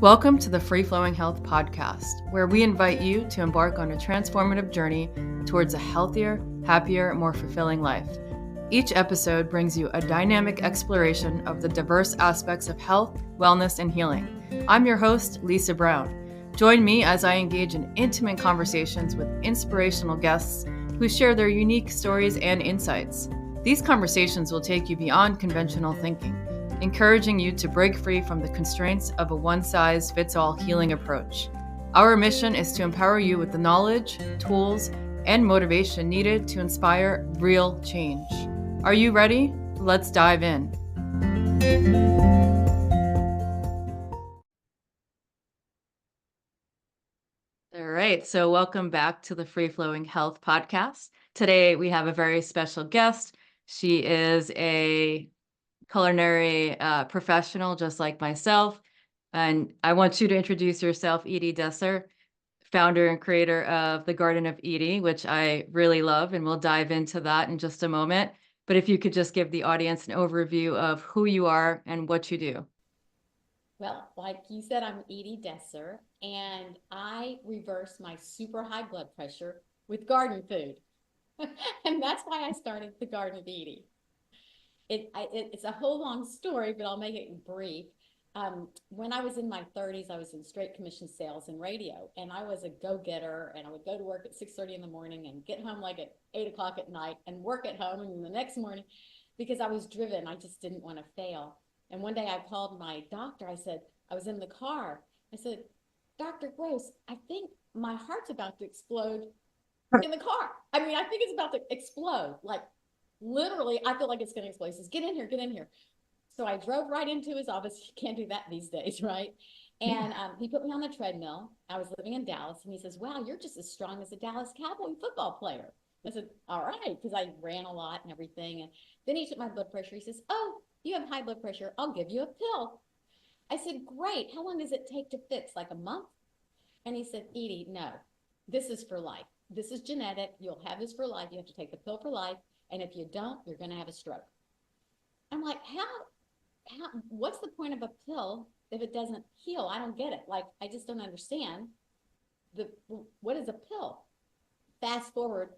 Welcome to the Free Flowing Health Podcast, where we invite you to embark on a transformative journey towards a healthier, happier, more fulfilling life. Each episode brings you a dynamic exploration of the diverse aspects of health, wellness, and healing. I'm your host, Lisa Brown. Join me as I engage in intimate conversations with inspirational guests who share their unique stories and insights. These conversations will take you beyond conventional thinking, encouraging you to break free from the constraints of a one-size-fits-all healing approach. Our mission is to empower you with the knowledge, tools, and motivation needed to inspire real change. Are you ready? Let's dive in. All right, so welcome back to the Free Flowing Health Podcast. Today we have a very special guest. She is a culinary professional, just like myself. And I want you to introduce yourself, Eydie Desser, founder and creator of the Garden of Eydie, which I really love, and we'll dive into that in just a moment. But if you could just give the audience an overview of who you are and what you do. Well, like you said, I'm Eydie Desser, and I reverse my super high blood pressure with garden food. And that's why I started the Garden of Eydie. It's a whole long story, but I'll make it brief. When I was in my 30s, I was in straight commission sales and radio, and I was a go-getter, and I would go to work at 6:30 in the morning and get home like at 8 o'clock at night and work at home and the next morning because I was driven. I just didn't want to fail. And one day I called my doctor. I said, I was in the car. I said, Dr. Gross, I think my heart's about to explode in the car. I mean, I think it's about to explode. Like literally, I feel like it's going to explode. He says, get in here, get in here. So I drove right into his office. You can't do that these days, right? And he put me on the treadmill. I was living in Dallas, and he says, wow, you're just as strong as a Dallas Cowboy football player. I said, all right, because I ran a lot and everything. And then he took my blood pressure. He says, oh, you have high blood pressure. I'll give you a pill. I said, great. How long does it take to fix? Like a month? And he said, Eydie, no, this is for life. This is genetic. You'll have this for life. You have to take the pill for life. And if you don't, you're going to have a stroke. I'm like, what's the point of a pill if it doesn't heal? I don't get it. Like, I just don't understand what is a pill? Fast forward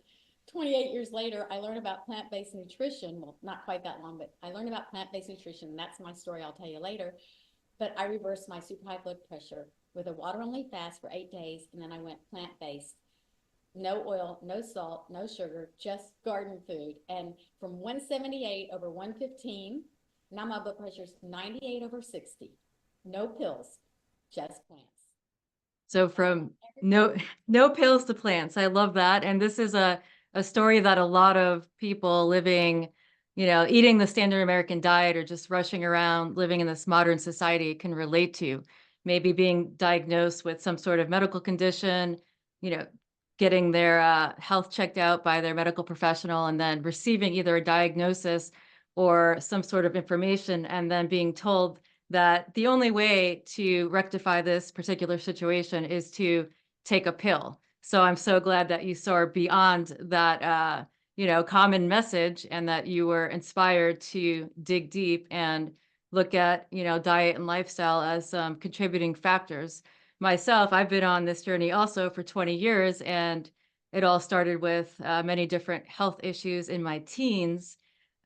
28 years later, I learned about plant-based nutrition. Well, not quite that long, but I learned about plant-based nutrition. And that's my story. I'll tell you later. But I reversed my super high blood pressure with a water-only fast for 8 days. And then I went plant-based. No oil, no salt, no sugar, just garden food. And from 178 over 115, now my blood pressure is 98 over 60. No pills, just plants. So from no pills to plants. I love that. And this is a story that a lot of people living, eating the standard American diet or just rushing around living in this modern society can relate to. Maybe being diagnosed with some sort of medical condition, you know, getting their health checked out by their medical professional and then receiving either a diagnosis or some sort of information and then being told that the only way to rectify this particular situation is to take a pill. So I'm so glad that you saw beyond that, common message and that you were inspired to dig deep and look at, diet and lifestyle as contributing factors. Myself, I've been on this journey also for 20 years, and it all started with many different health issues in my teens.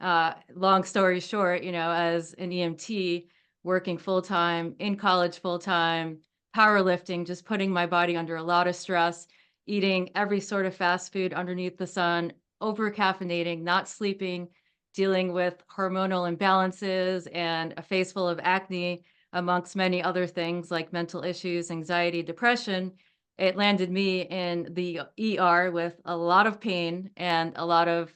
Long story short, as an EMT, working full time, in college full time, powerlifting, just putting my body under a lot of stress, eating every sort of fast food underneath the sun, over caffeinating, not sleeping, dealing with hormonal imbalances and a face full of acne, amongst many other things like mental issues, anxiety, depression. It landed me in the ER with a lot of pain and a lot of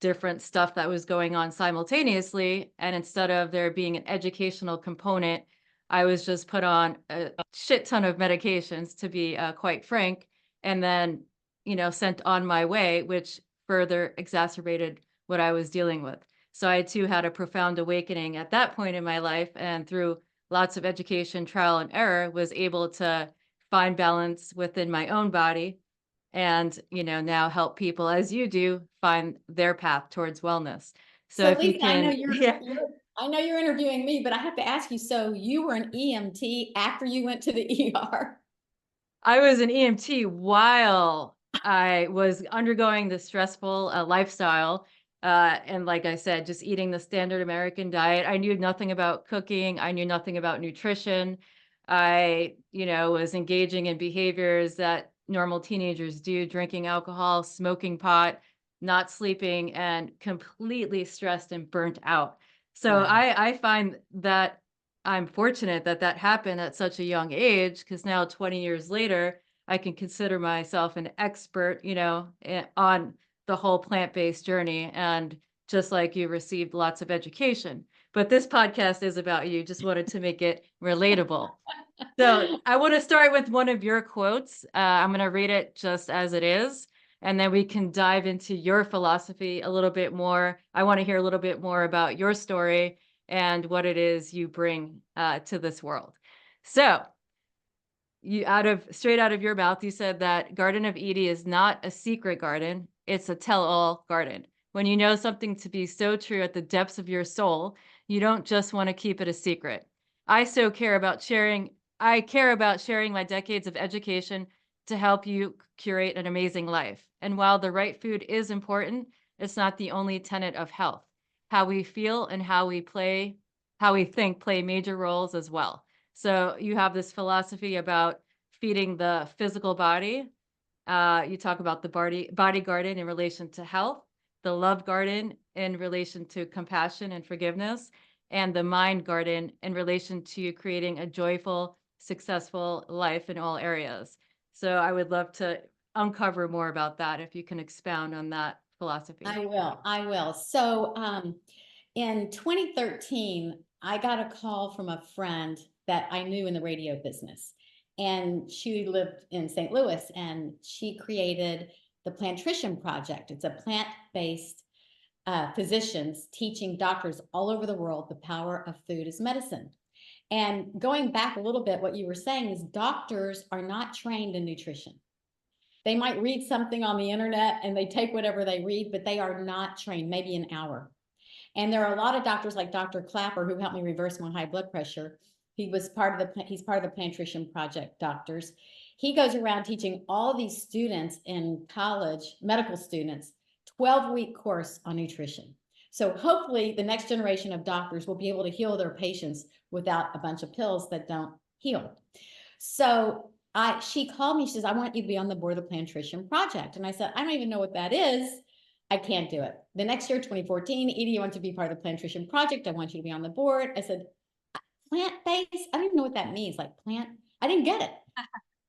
different stuff that was going on simultaneously. And instead of there being an educational component, I was just put on a shit ton of medications, to be quite frank, and then, sent on my way, which further exacerbated what I was dealing with. So I too had a profound awakening at that point in my life. And through lots of education, trial and error, was able to find balance within my own body and, now help people as you do find their path towards wellness. So So if you Lisa, I know can, you're yeah. you're I know you're interviewing me, but I have to ask you, so you were an EMT after you went to the ER? I was an EMT while I was undergoing the stressful lifestyle. And like I said, just eating the standard American diet. I knew nothing about cooking. I knew nothing about nutrition. I, was engaging in behaviors that normal teenagers do, drinking alcohol, smoking pot, not sleeping, and completely stressed and burnt out. So Wow. I find that I'm fortunate that that happened at such a young age, because now 20 years later, I can consider myself an expert, on the whole plant-based journey. And just like you received lots of education. But this podcast is about you. Just wanted to make it relatable. So I want to start with one of your quotes. I'm going to read it just as it is, and then we can dive into your philosophy a little bit more. I want to hear a little bit more about your story and what it is you bring to this world. So, straight out of your mouth, you said that Garden of Eydie is not a secret garden; it's a tell-all garden. When you know something to be so true at the depths of your soul, you don't just want to keep it a secret. I so care about sharing. I care about sharing my decades of education to help you curate an amazing life. And while the right food is important, it's not the only tenet of health. How we feel and how we think play major roles as well. So you have this philosophy about feeding the physical body. You talk about the body garden in relation to health, the love garden in relation to compassion and forgiveness, and the mind garden in relation to creating a joyful, successful life in all areas. So I would love to uncover more about that if you can expound on that philosophy. I will. I will. So, in 2013, I got a call from a friend that I knew in the radio business. And she lived in St. Louis and she created the Plantrician Project. It's a plant-based physicians teaching doctors all over the world the power of food as medicine. And going back a little bit, what you were saying is doctors are not trained in nutrition. They might read something on the internet and they take whatever they read, but they are not trained, maybe an hour. And there are a lot of doctors like Dr. Clapper, who helped me reverse my high blood pressure. He's part of the Plantrician Project doctors. He goes around teaching all these students in college, medical students, 12-week course on nutrition. So hopefully the next generation of doctors will be able to heal their patients without a bunch of pills that don't heal. So she called me, she says, I want you to be on the board of the Plantrician Project. And I said, I don't even know what that is. I can't do it. The next year, 2014, Eydie, you want to be part of the Plantrician Project. I want you to be on the board. I said, plant-based? I don't even know what that means. Like plant? I didn't get it.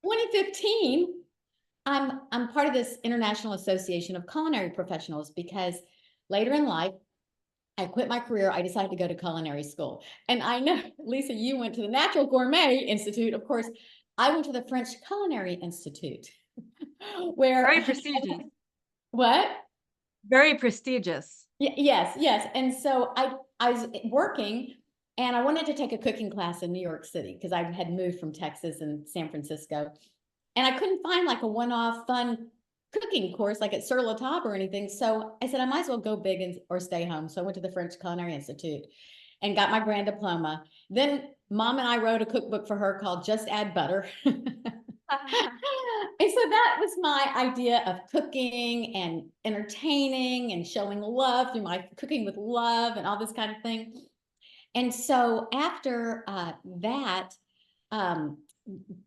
2015, I'm part of this International Association of Culinary Professionals because later in life, I quit my career. I decided to go to culinary school. And I know, Lisa, you went to the Natural Gourmet Institute. Of course, I went to the French Culinary Institute, where, Very prestigious. what? Very prestigious. Yes, yes. And so I was working and I wanted to take a cooking class in New York City because I had moved from Texas and San Francisco. And I couldn't find like a one-off fun cooking course like at Sur La Table or anything. So I said, I might as well go big or stay home. So I went to the French Culinary Institute and got my Grand Diploma. Then mom and I wrote a cookbook for her called Just Add Butter. And so that was my idea of cooking and entertaining and showing love through my cooking with love and all this kind of thing. And so after that, um,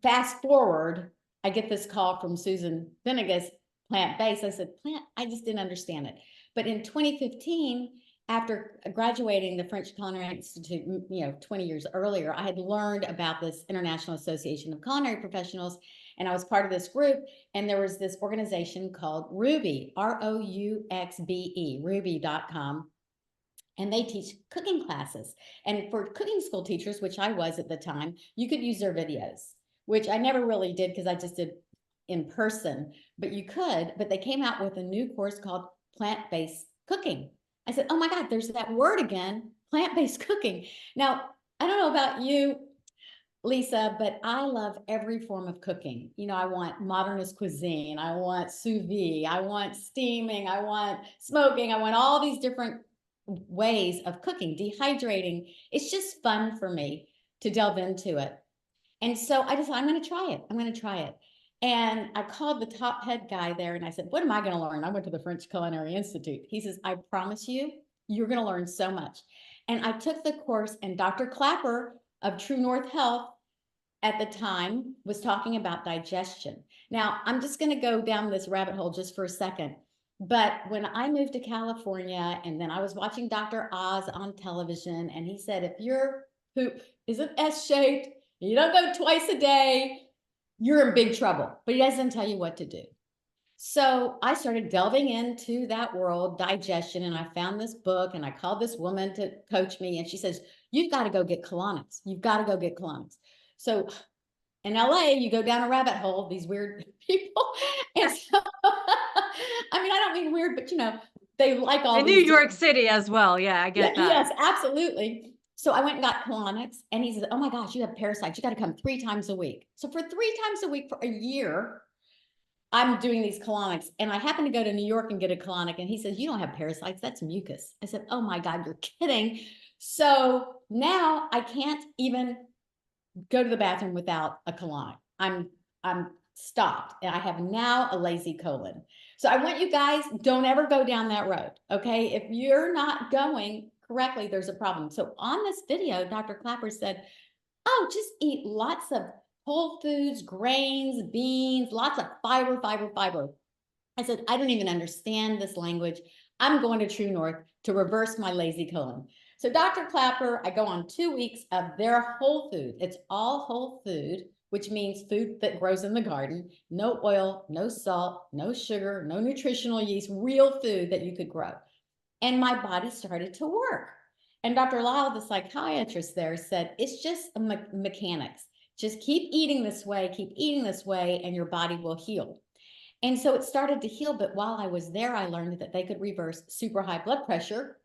fast forward, I get this call from Susan Venegas, plant-based. I said, plant, I just didn't understand it. But in 2015, after graduating the French Culinary Institute, 20 years earlier, I had learned about this International Association of Culinary Professionals, and I was part of this group. And there was this organization called Ruby, ROUXBE, ruby.com. And they teach cooking classes. And for cooking school teachers, which I was at the time, you could use their videos, which I never really did because I just did in person, but you could. But they came out with a new course called plant-based cooking. I said, oh my God, there's that word again, plant-based cooking. Now, I don't know about you, Lisa, but I love every form of cooking. I want modernist cuisine. I want sous vide. I want steaming. I want smoking. I want all these different ways of cooking, dehydrating. It's just fun for me to delve into it. And so I decided I'm going to try it. I'm going to try it. And I called the top head guy there and I said, what am I going to learn? I went to the French Culinary Institute. He says, I promise you, you're going to learn so much. And I took the course, and Dr. Clapper of True North Health at the time was talking about digestion. Now, I'm just going to go down this rabbit hole just for a second. But when I moved to California, and then I was watching Dr. Oz on television, and he said, if your poop isn't S-shaped, you don't go twice a day, you're in big trouble. But he doesn't tell you what to do. So I started delving into that world, digestion, and I found this book, and I called this woman to coach me, and she says, you've got to go get colonics. You've got to go get colonics. So in LA, you go down a rabbit hole, these weird people. And so, I mean, I don't mean weird, but they like all In New these York City as well. Yeah, I get that. yes, absolutely. So I went and got colonics, and he says, oh my gosh, you have parasites. You got to come 3 times a week. So for 3 times a week for a year, I'm doing these colonics, and I happened to go to New York and get a colonic, and he says, you don't have parasites, that's mucus. I said, oh my God, you're kidding. So now I can't even go to the bathroom without a colonic. I'm stopped, and I have now a lazy colon. So I want you guys, don't ever go down that road, okay? If you're not going correctly, there's a problem. So on this video, Dr. Clapper said, oh, just eat lots of whole foods, grains, beans, lots of fiber, fiber, fiber. I said, I don't even understand this language. I'm going to True North to reverse my lazy colon. So Dr. Clapper, I go on 2 weeks of their whole food. It's all whole food, which means food that grows in the garden. No oil, no salt, no sugar, no nutritional yeast, real food that you could grow. And my body started to work. And Dr. Lyle, the psychiatrist there, said, it's just mechanics. Just keep eating this way, and your body will heal. And so it started to heal. But while I was there, I learned that they could reverse super high blood pressure.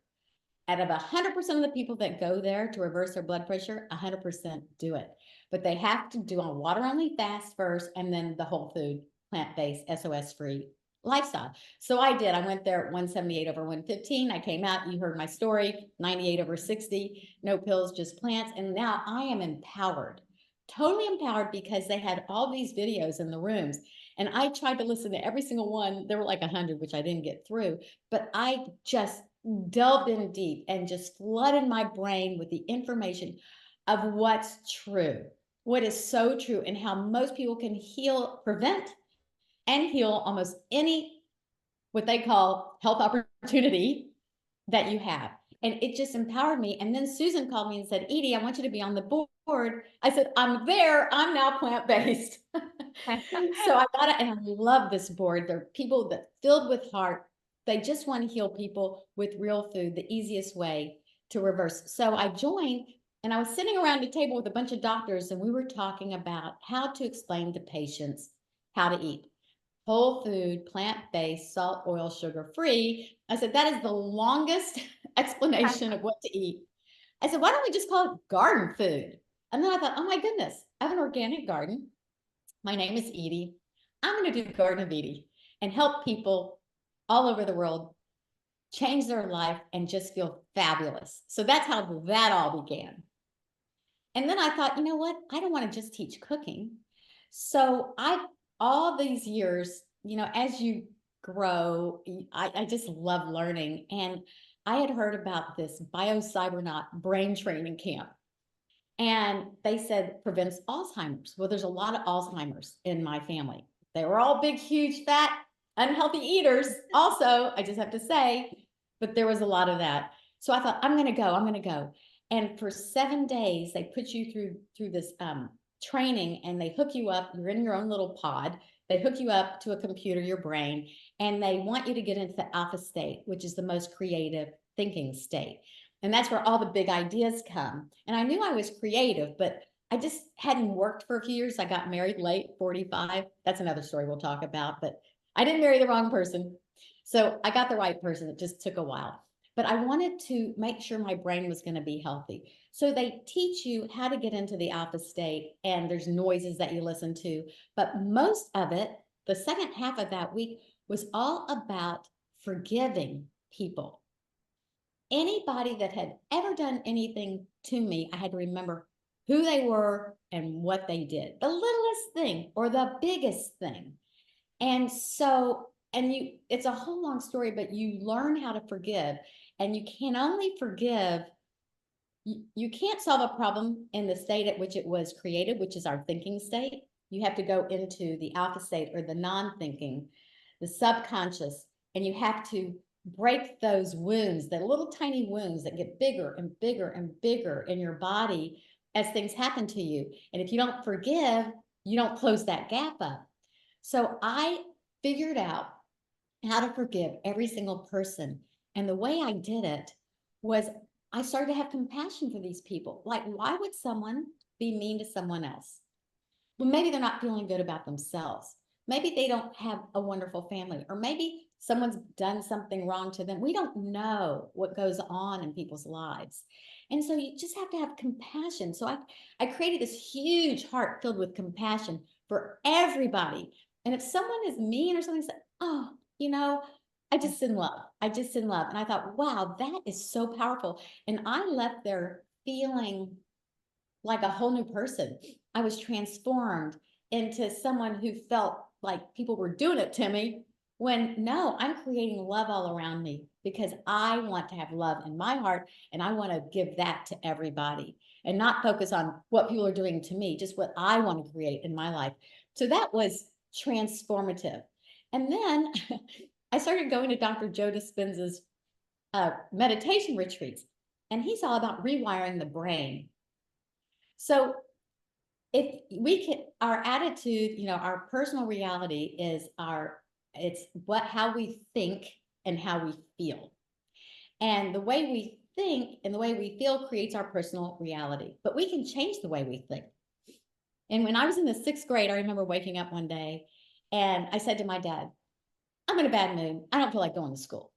Out of 100% of the people that go there to reverse their blood pressure, 100% do it. But they have to do a water-only fast first, and then the whole food, plant-based, SOS-free lifestyle. So I did. I went there at 178/115. I came out. You heard my story, 98/60. No pills, just plants. And now I am empowered, totally empowered, because they had all these videos in the rooms. And I tried to listen to every single one. There were like 100, which I didn't get through. But I just delved in deep and just flooded my brain with the information of what's true, what is so true, and how most people can heal, prevent, and heal almost any what they call health opportunity that you have. And it just empowered me. And then Susan called me and said, Eydie, I want you to be on the board. I said, I'm there. I'm now plant-based. So I got it, and I love this board. They're people that filled with heart. They just want to heal people with real food, the easiest way to reverse. So I joined, and I was sitting around a table with a bunch of doctors, and we were talking about how to explain to patients how to eat whole food, plant-based, salt, oil, sugar-free. I said, that is the longest explanation of what to eat. I said, why don't we just call it garden food? And then I thought, oh my goodness, I have an organic garden. My name is Eydie. I'm going to do Garden of Eydie and help people all over the world change their life and just feel fabulous. So that's how that all began. And then I thought, you know what? I don't want to just teach cooking. So all these years, as you grow, I just love learning. And I had heard about this BioCybernaut brain training camp. And they said prevents Alzheimer's. Well, there's a lot of Alzheimer's in my family. They were all big, huge, fat, unhealthy eaters. Also, I just have to say, but there was a lot of that. So I thought, I'm going to go. And for 7 days, they put you through this training, and they hook you up. You're in your own little pod. They hook you up to a computer, your brain, and they want you to get into the alpha state, which is the most creative thinking state. And that's where all the big ideas come. And I knew I was creative, but I just hadn't worked for a few years. I got married late, 45. That's another story we'll talk about, but I didn't marry the wrong person. So I got the right person. It just took a while. But I wanted to make sure my brain was going to be healthy. So they teach you how to get into the alpha state, and there's noises that you listen to. But most of it, the second half of that week, was all about forgiving people. anybody that had ever done anything to me, I had to remember who they were and what they did. The littlest thing or the biggest thing. And so, and it's a whole long story, but you learn how to forgive, and you can only forgive. You can't solve a problem in the state at which it was created, which is our thinking state. You have to go into the alpha state, or the non-thinking, the subconscious, and you have to break those wounds, the little tiny wounds that get bigger and bigger and bigger in your body as things happen to you. And if you don't forgive, you don't close that gap up. So I figured out how to forgive every single person. And the way I did it was I started to have compassion for these people. Like, why would someone be mean to someone else? Well, maybe they're not feeling good about themselves. Maybe they don't have a wonderful family, or maybe someone's done something wrong to them. We don't know what goes on in people's lives. And so you just have to have compassion. So I created this huge heart filled with compassion for everybody. And if someone is mean or something, oh, you know, I just in love. I just in love. And I thought, wow, that is so powerful. And I left there feeling like a whole new person. I was transformed into someone who felt like people were doing it to me, when no, I'm creating love all around me because I want to have love in my heart, and I want to give that to everybody and not focus on what people are doing to me, just what I want to create in my life. So that was transformative. And then I started going to Dr. Joe Dispenza's meditation retreats, and he's all about rewiring the brain. So if we can, our attitude, our personal reality is it's how we think and how we feel. And the way we think and the way we feel creates our personal reality. But we can change the way we think. And when I was in the 6th grade, I remember waking up one day and I said to my dad, I'm in a bad mood. I don't feel like going to school.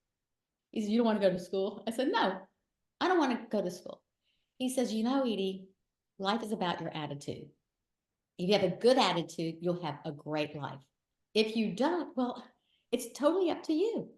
He said, you don't want to go to school? I said, no, I don't want to go to school. He says, Eydie, life is about your attitude. If you have a good attitude, you'll have a great life. If you don't, well, it's totally up to you.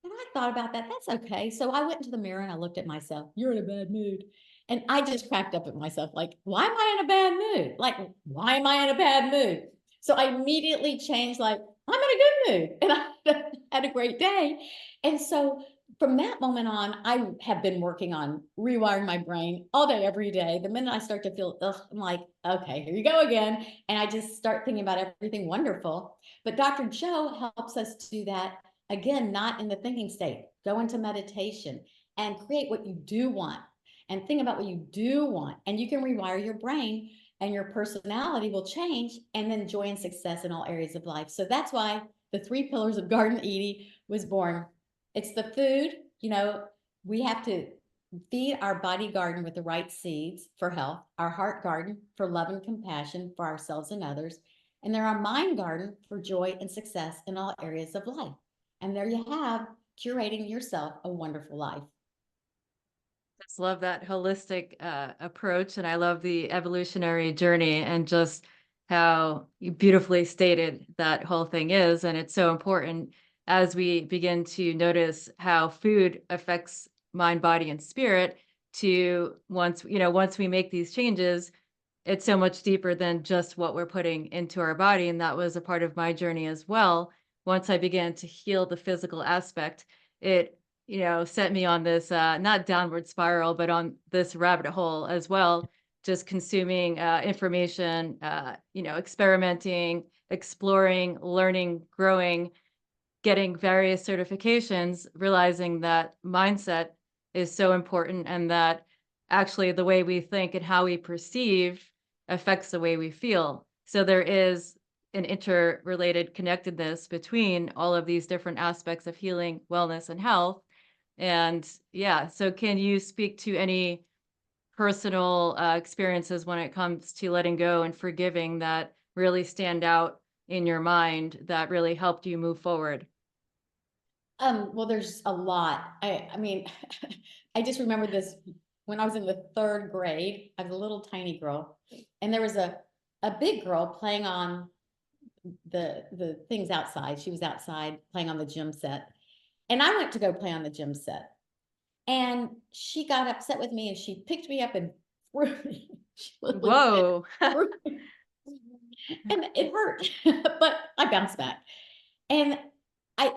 And I thought about that. That's okay. So I went into the mirror and I looked at myself. You're in a bad mood. And I just cracked up at myself, like, why am I in a bad mood? Like, why am I in a bad mood? So I immediately changed, like, I'm in a good mood. And I had a great day. And so from that moment on, I have been working on rewiring my brain all day, every day. The minute I start to feel, I'm like, okay, here you go again. And I just start thinking about everything wonderful. But Dr. Joe helps us do that, again, not in the thinking state. Go into meditation and create what you do want, and think about what you do want. And you can rewire your brain, and your personality will change, and then joy and success in all areas of life. So that's why the 3 pillars of Garden Eydie was born. It's the food, we have to feed our body garden with the right seeds for health, our heart garden for love and compassion for ourselves and others, and then our mind garden for joy and success in all areas of life. And there you have curating yourself a wonderful life. Just love that holistic approach, and I love the evolutionary journey, and just how you beautifully stated that whole thing is. And it's so important as we begin to notice how food affects mind, body, and spirit. To once we make these changes, it's so much deeper than just what we're putting into our body. And that was a part of my journey as well. Once I began to heal the physical aspect, it set me on this not downward spiral, but on this rabbit hole as well, just consuming information, experimenting, exploring, learning, growing, getting various certifications, realizing that mindset is so important, and that actually the way we think and how we perceive affects the way we feel. So there is an interrelated connectedness between all of these different aspects of healing, wellness, and health. And yeah, so can you speak to any personal experiences when it comes to letting go and forgiving that really stand out in your mind that really helped you move forward? Well, there's a lot. I mean, I just remember this when I was in the 3rd grade. I was a little tiny girl, and there was a big girl playing on the things outside. She was outside playing on the gym set, and I went to go play on the gym set. And she got upset with me and she picked me up and threw me. She literally Whoa. threw me. And it hurt, but I bounced back. And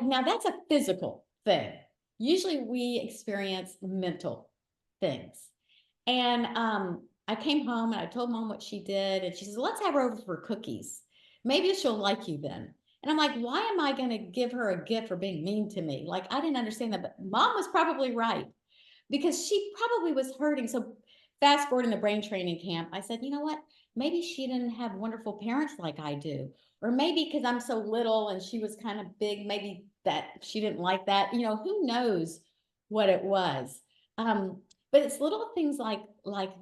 now that's a physical thing. Usually we experience mental things. And I came home and I told mom what she did. And she says, let's have her over for cookies. Maybe she'll like you then. And I'm like, why am I going to give her a gift for being mean to me? Like, I didn't understand that. But mom was probably right because she probably was hurting. So fast forward in the brain training camp, I said, you know what? Maybe she didn't have wonderful parents like I do. Or maybe because I'm so little and she was kind of big, maybe that she didn't like that. You know, who knows what it was. But it's little things like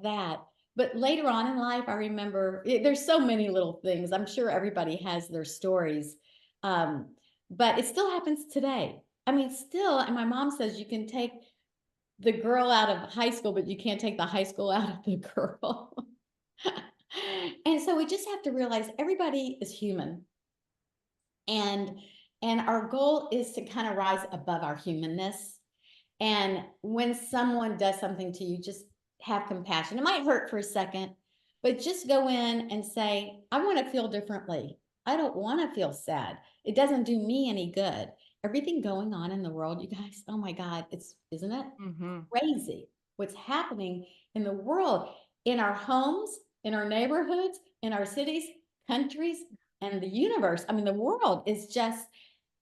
that. But later on in life, I remember there's so many little things. I'm sure everybody has their stories. But it still happens today. I mean, still, and my mom says you can take the girl out of high school, but you can't take the high school out of the girl. And so we just have to realize everybody is human. And our goal is to kind of rise above our humanness. And when someone does something to you, just have compassion. It might hurt for a second, but just go in and say, I want to feel differently. I don't want to feel sad. It doesn't do me any good. Everything going on in the world, you guys, oh my God, isn't it Hmm. crazy what's happening in the world, in our homes, in our neighborhoods, in our cities, countries, and the universe. I mean, the world is just,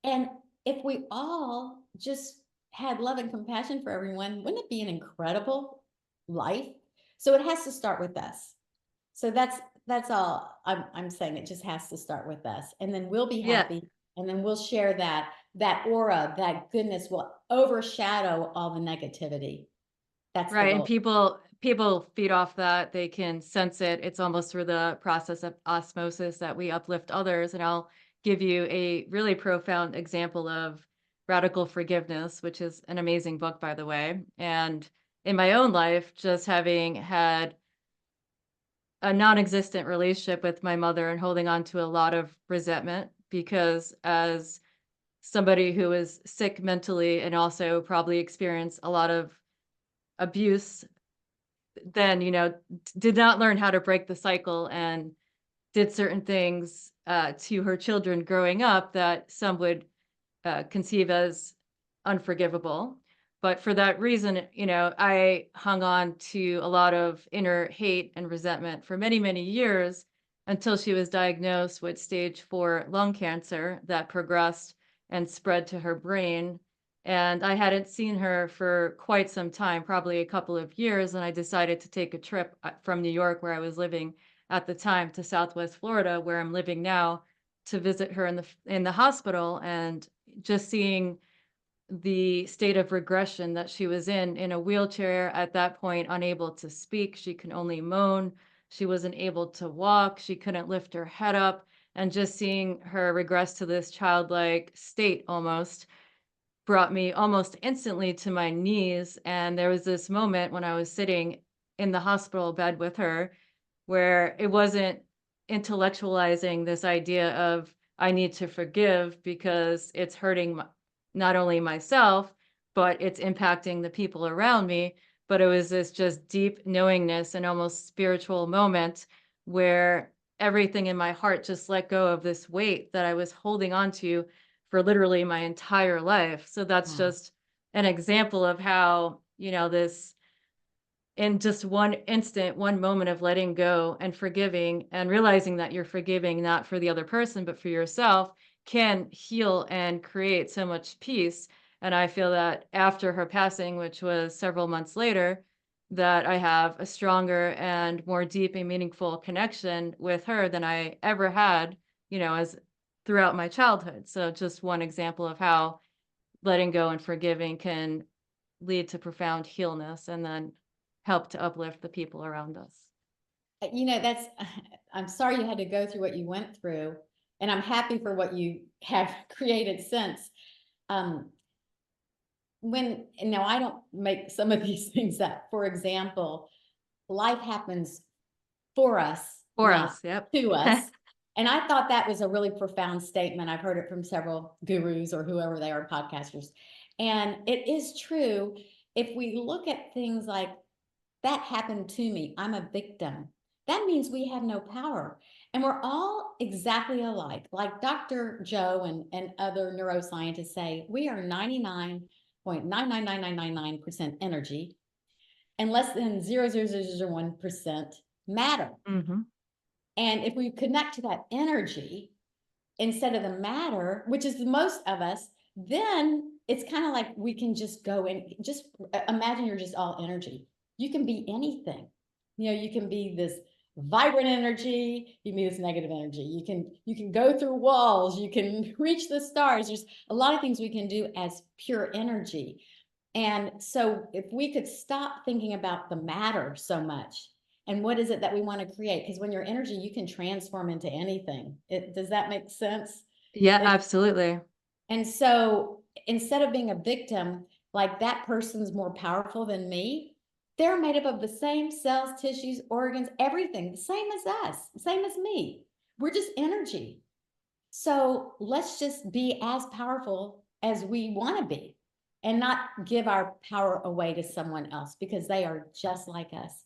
and if we all just had love and compassion for everyone, wouldn't it be an incredible life? So it has to start with us. So that's all I'm saying. It just has to start with us, and then we'll be Yeah. happy, and then we'll share that aura, that goodness will overshadow all the negativity. That's the Right. And goal. people feed off that. They can sense it. It's almost through the process of osmosis that we uplift others. And I'll give you a really profound example of radical forgiveness, which is an amazing book, by the way. And in my own life, just having had a non-existent relationship with my mother and holding on to a lot of resentment because as somebody who is sick mentally and also probably experienced a lot of abuse, then, did not learn how to break the cycle and did certain things to her children growing up that some would conceive as unforgivable. But for that reason, I hung on to a lot of inner hate and resentment for many, many years until she was diagnosed with stage 4 lung cancer that progressed and spread to her brain. And I hadn't seen her for quite some time, probably a couple of years. And I decided to take a trip from New York, where I was living at the time, to Southwest Florida, where I'm living now, to visit her in the hospital. And just seeing the state of regression that she was in a wheelchair at that point, unable to speak. She can only moan. She wasn't able to walk. She couldn't lift her head up. And just seeing her regress to this childlike state almost brought me almost instantly to my knees. And there was this moment when I was sitting in the hospital bed with her where it wasn't intellectualizing this idea of I need to forgive because it's hurting not only myself, but it's impacting the people around me. But it was this just deep knowingness and almost spiritual moment where everything in my heart just let go of this weight that I was holding on to for literally my entire life. So that's Wow. just an example of how, this in just one instant, one moment of letting go and forgiving and realizing that you're forgiving not for the other person, but for yourself can heal and create so much peace. And I feel that after her passing, which was several months later, that I have a stronger and more deep and meaningful connection with her than I ever had, as throughout my childhood. So just one example of how letting go and forgiving can lead to profound healness and then help to uplift the people around us. That's, I'm sorry you had to go through what you went through, and I'm happy for what you have created since. Um, and now I don't make some of these things up. For example, life happens for us, For not us, yep. to us. And I thought that was a really profound statement. I've heard it from several gurus or whoever they are, podcasters. And it is true. if we look at things like that happened to me, I'm a victim, that means we have no power. And we're all exactly alike. Like Dr. Joe and other neuroscientists say, we are 99.99999% energy and less than 0.0001% matter. Hmm. And if we connect to that energy instead of the matter, which is the most of us, then it's kind of like we can just go and just imagine you're just all energy. You can be anything. You can be this vibrant energy, you can be this negative energy. You can go through walls, you can reach the stars. There's a lot of things we can do as pure energy. And so if we could stop thinking about the matter so much, and what is it that we want to create? Because when you're energy, you can transform into anything. Does that make sense? Yeah, It, absolutely. and so instead of being a victim, like that person's more powerful than me, they're made up of the same cells, tissues, organs, everything, the same as us, same as me. We're just energy. So let's just be as powerful as we want to be and not give our power away to someone else because they are just like us,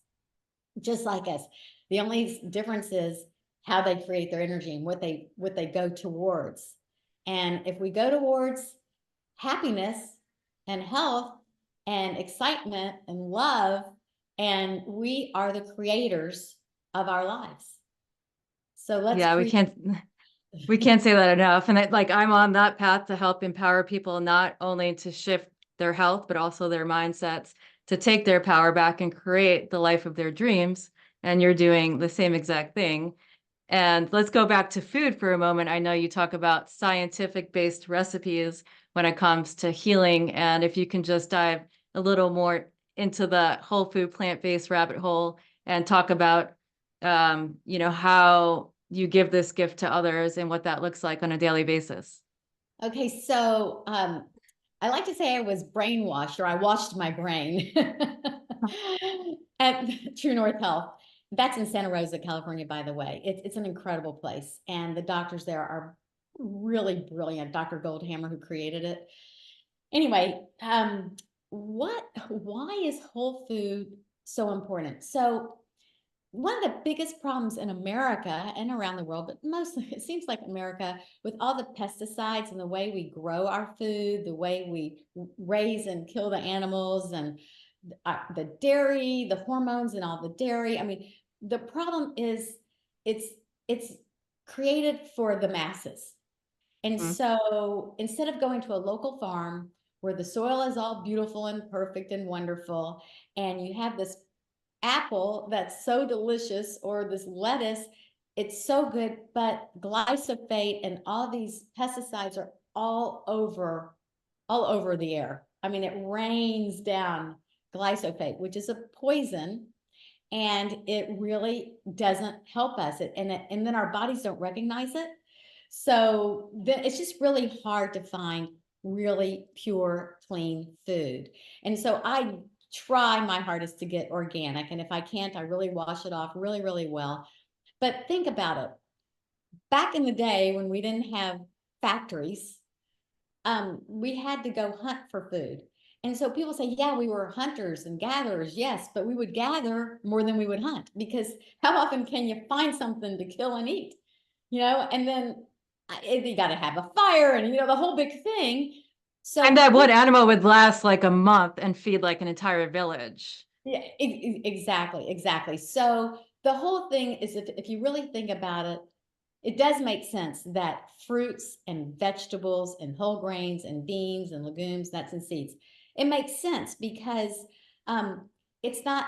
just like us. The only difference is how they create their energy and what they go towards. And if we go towards happiness and health and excitement and love, and we are the creators of our lives. So let's Yeah, we create. can't say that enough. And like I'm on that path to help empower people not only to shift their health, but also their mindsets to take their power back and create the life of their dreams. And you're doing the same exact thing. And let's go back to food for a moment. I know you talk about scientific based recipes when it comes to healing. And if you can just dive a little more into the whole food plant based rabbit hole and talk about, how you give this gift to others and what that looks like on a daily basis. Okay, so I like to say I was brainwashed or I washed my brain at True North Health. That's in Santa Rosa, California, by the way. It's an incredible place. And the doctors there are really brilliant. Dr. Goldhammer, who created it. Anyway, why is whole food so important? So one of the biggest problems in America and around the world, but mostly it seems like America, with all the pesticides and the way we grow our food, the way we raise and kill the animals, and the dairy, the hormones and all the dairy. I mean, the problem is it's it's created for the masses. And Mhm. so instead of going to a local farm where the soil is all beautiful and perfect and wonderful, and you have this apple that's so delicious or this lettuce, it's so good, but glyphosate and all these pesticides are all over the air. I mean, it rains down glyphosate, which is a poison, and it really doesn't help us. And then our bodies don't recognize it. So then it's just really hard to find really pure, clean food. And so I try my hardest to get organic. And if I can't, I really wash it off really, really well. But think about it. Back in the day when we didn't have factories, we had to go hunt for food. And so people say, yeah, we were hunters and gatherers. Yes, but we would gather more than we would hunt because how often can you find something to kill and eat? And then you got to have a fire and, the whole big thing. And So that one animal would last like a month and feed like an entire village. yeah, exactly, exactly. So the whole thing is, if you really think about it, it does make sense that fruits and vegetables and whole grains and beans and legumes, nuts and seeds, it makes sense because um, it's not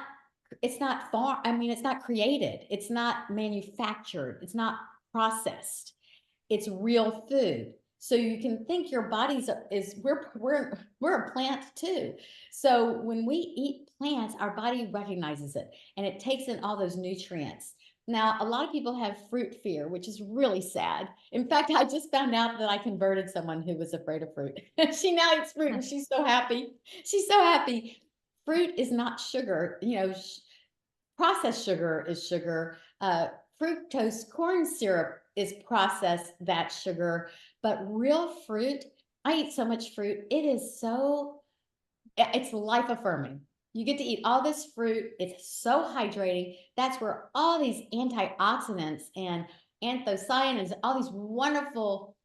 farm. I mean, it's not created. It's not manufactured. It's not processed. It's real food. So you can think your body's is we're a plant too. So when we eat plants, our body recognizes it and it takes in all those nutrients. Now, a lot of people have fruit fear, which is really sad. In fact, I just found out that I converted someone who was afraid of fruit. She now eats fruit and she's so happy. She's so happy. Fruit is not sugar. Processed sugar is sugar. Fructose corn syrup is processed, that sugar. But real fruit, I eat so much fruit. It is so It's life affirming. You get to eat all this fruit. It's so hydrating. That's where all these antioxidants and anthocyanins, all these wonderful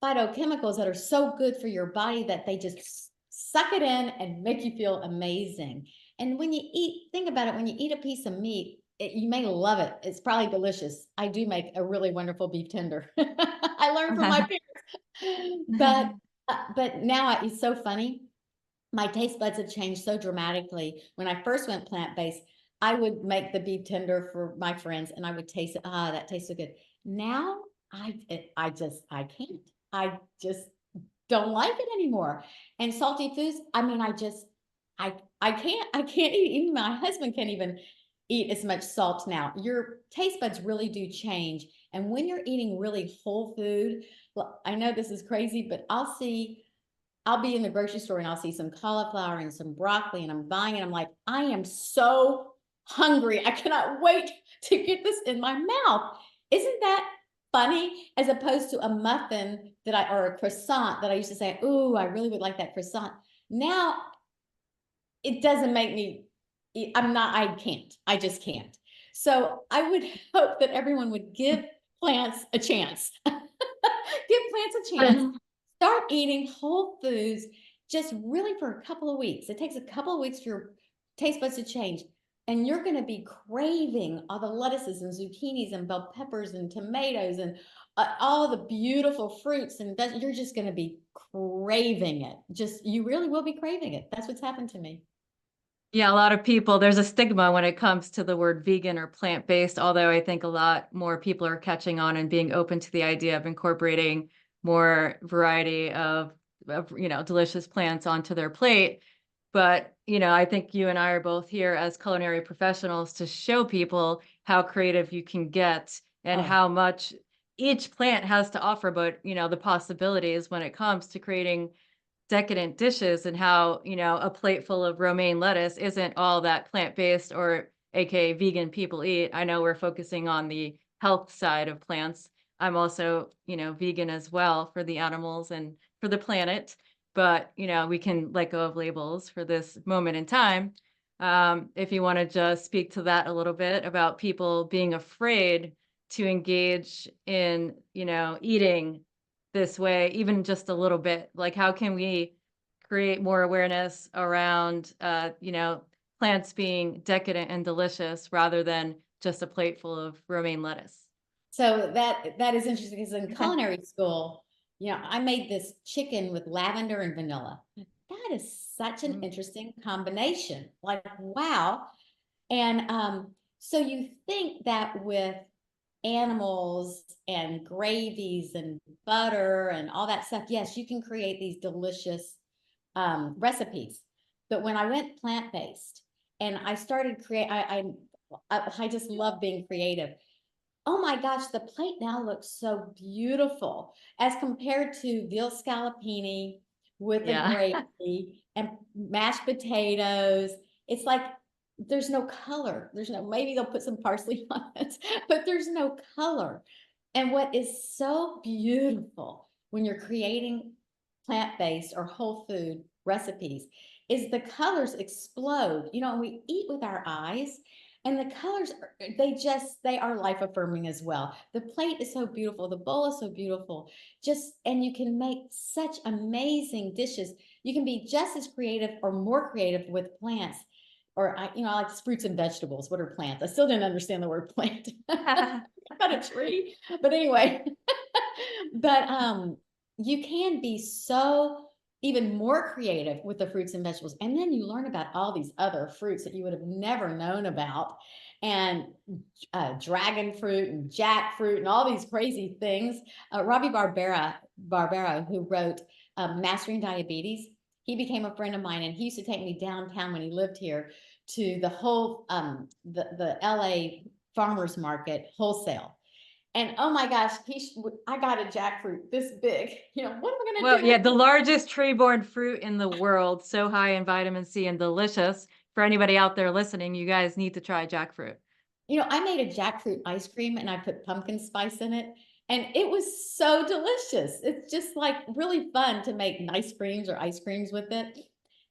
phytochemicals that are so good for your body, that they just suck it in and make you feel amazing. And when you eat, think about it, when you eat a piece of meat, you may love it. It's probably delicious. I do make a really wonderful beef tender. I learned from my parents. But now it's so funny. My taste buds have changed so dramatically. When I first went plant-based, I would make the beef tender for my friends and I would taste it. Ah, that tastes so good. Now I can't. I just don't like it anymore. And salty foods, I mean, I can't eat. Even my husband can't even eat as much salt now. Your taste buds really do change. And when you're eating really whole food, well, I know this is crazy, but I'll be in the grocery store and I'll see some cauliflower and some broccoli and I'm buying it. I'm like, I am so hungry. I cannot wait to get this in my mouth. Isn't that funny? As opposed to a muffin or a croissant that I used to say, ooh, I really would like that croissant. Now it doesn't make me, I can't, I just can't. So I would hope that everyone would give plants a chance. Give plants a chance. Start eating whole foods just really for a couple of weeks. It takes a couple of weeks for your taste buds to change. And you're going to be craving all the lettuces and zucchinis and bell peppers and tomatoes and all the beautiful fruits. And you're just going to be craving it. You really will be craving it. That's what's happened to me. Yeah, a lot of people, there's a stigma when it comes to the word vegan or plant-based, although I think a lot more people are catching on and being open to the idea of incorporating more variety of delicious plants onto their plate. But, I think you and I are both here as culinary professionals to show people how creative you can get and Oh, how much each plant has to offer, but, the possibilities when it comes to creating decadent dishes and how, a plate full of romaine lettuce isn't all that plant-based or aka vegan people eat. I know we're focusing on the health side of plants. I'm also, vegan as well for the animals and for the planet. But, we can let go of labels for this moment in time. If you want to just speak to that a little bit about people being afraid to engage in, eating this way, even just a little bit? Like, how can we create more awareness around, plants being decadent and delicious rather than just a plate full of romaine lettuce? so that is interesting because in culinary school, I made this chicken with lavender and vanilla. That is such an Mm. interesting combination. Like, wow. And so you think that with animals and gravies and butter and all that stuff, yes, you can create these delicious recipes. But when I went plant-based and I started I just love being creative. Oh my gosh, the plate now looks so beautiful as compared to veal scallopini with a Yeah. gravy and mashed potatoes. It's like there's no color. Maybe they'll put some parsley on it, but there's no color. And what is so beautiful when you're creating plant-based or whole food recipes is the colors explode. We eat with our eyes and the colors, they are life affirming as well. The plate is so beautiful. The bowl is so beautiful. And you can make such amazing dishes. You can be just as creative or more creative with plants. I like fruits and vegetables. What are plants? I still didn't understand the word plant. Not a tree, but anyway. But you can be so even more creative with the fruits and vegetables. And then you learn about all these other fruits that you would have never known about, and dragon fruit and jackfruit and all these crazy things. Robbie Barbera, who wrote Mastering Diabetes, he became a friend of mine, and he used to take me downtown when he lived here to the whole the LA farmers market wholesale. And oh my gosh, I got a jackfruit this big. What am I going to Well, do with yeah, the it? largest tree-borne fruit in the world, so high in vitamin C and delicious. For anybody out there listening, you guys need to try jackfruit. I made a jackfruit ice cream and I put pumpkin spice in it. And it was so delicious. It's just like really fun to make nice creams or ice creams with it.